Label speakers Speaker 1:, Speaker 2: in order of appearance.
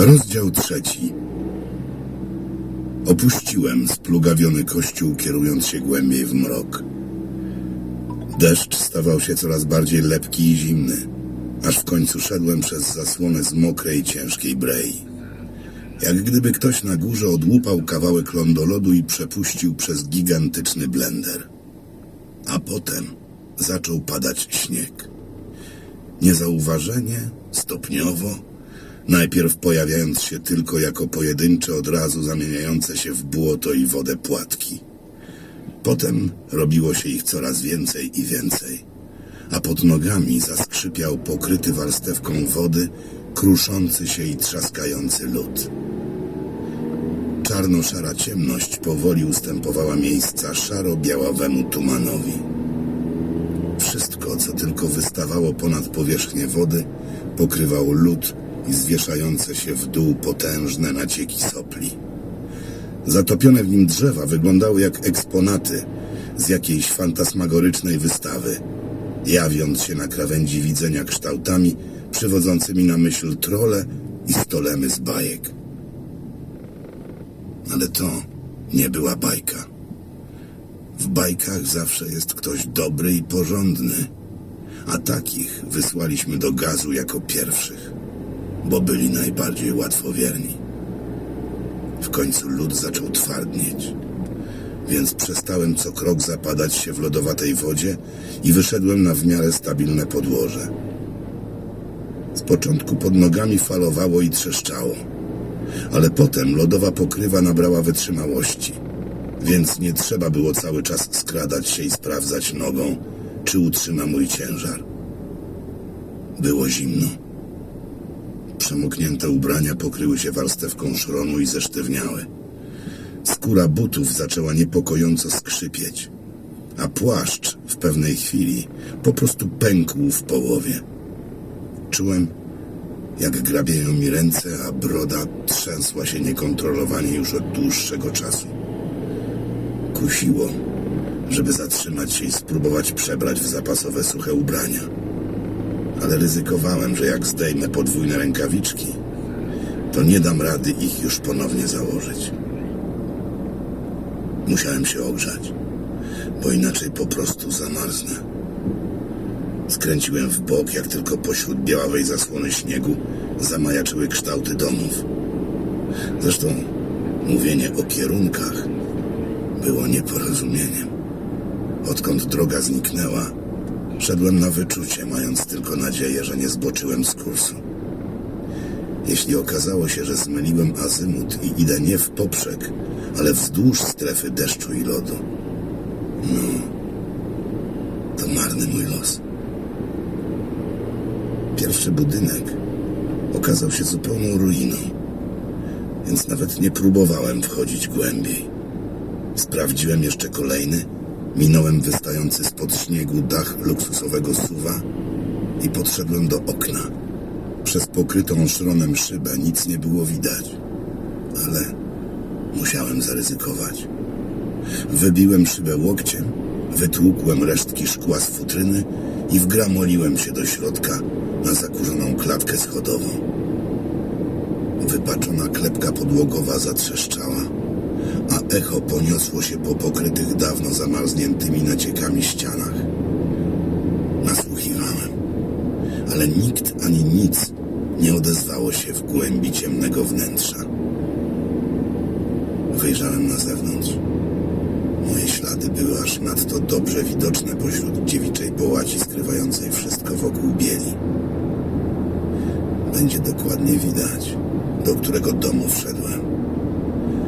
Speaker 1: Rozdział 3. Opuściłem splugawiony kościół, kierując się głębiej w mrok. Deszcz stawał się coraz bardziej lepki i zimny, aż w końcu szedłem przez zasłonę z mokrej, ciężkiej brei. Jak gdyby ktoś na górze odłupał kawałek lądolodu i przepuścił przez gigantyczny blender. A potem zaczął padać śnieg. Niezauważenie, stopniowo, najpierw pojawiając się tylko jako pojedyncze, od razu zamieniające się w błoto i wodę płatki. Potem robiło się ich coraz więcej i więcej, a pod nogami zaskrzypiał pokryty warstewką wody, kruszący się i trzaskający lód. Czarno-szara ciemność powoli ustępowała miejsca szaro-białawemu tumanowi. Wszystko, co tylko wystawało ponad powierzchnię wody, pokrywał lód i zwieszające się w dół potężne nacieki sopli. Zatopione w nim drzewa wyglądały jak eksponaty z jakiejś fantasmagorycznej wystawy, jawiąc się na krawędzi widzenia kształtami przywodzącymi na myśl trole i stolemy z bajek. Ale to nie była bajka. W bajkach zawsze jest ktoś dobry i porządny, a takich wysłaliśmy do gazu jako pierwszych, bo byli najbardziej łatwowierni. W końcu lód zaczął twardnieć, więc przestałem co krok zapadać się w lodowatej wodzie i wyszedłem na w miarę stabilne podłoże. Z początku pod nogami falowało i trzeszczało, ale potem lodowa pokrywa nabrała wytrzymałości, więc nie trzeba było cały czas skradać się i sprawdzać nogą, czy utrzyma mój ciężar. Było zimno. Przemoknięte ubrania pokryły się warstewką szronu i zesztywniały. Skóra butów zaczęła niepokojąco skrzypieć, a płaszcz w pewnej chwili po prostu pękł w połowie. Czułem, jak grabieją mi ręce, a broda trzęsła się niekontrolowanie już od dłuższego czasu. Kusiło, żeby zatrzymać się i spróbować przebrać w zapasowe suche ubrania. Ale ryzykowałem, że jak zdejmę podwójne rękawiczki, to nie dam rady ich już ponownie założyć. Musiałem się ogrzać, bo inaczej po prostu zamarznę. Skręciłem w bok, jak tylko pośród białawej zasłony śniegu zamajaczyły kształty domów. Zresztą mówienie o kierunkach było nieporozumieniem. Odkąd droga zniknęła, szedłem na wyczucie, mając tylko nadzieję, że nie zboczyłem z kursu. Jeśli okazało się, że zmyliłem azymut i idę nie w poprzek, ale wzdłuż strefy deszczu i lodu, to marny mój los. Pierwszy budynek okazał się zupełną ruiną, więc nawet nie próbowałem wchodzić głębiej. Sprawdziłem jeszcze kolejny, minąłem wystający spod śniegu dach luksusowego SUV-a i podszedłem do okna. Przez pokrytą szronem szybę nic nie było widać, ale musiałem zaryzykować. Wybiłem szybę łokciem, wytłukłem resztki szkła z futryny i wgramoliłem się do środka na zakurzoną klatkę schodową. Wypaczona klepka podłogowa zatrzeszczała, a echo poniosło się po pokrytych dawno zamarzniętymi naciekami ścianach. Nasłuchiwałem, ale nikt ani nic nie odezwało się w głębi ciemnego wnętrza. Wyjrzałem na zewnątrz. Moje ślady były aż nadto dobrze widoczne pośród dziewiczej połaci skrywającej wszystko wokół bieli. Będzie dokładnie widać, do którego domu wszedłem.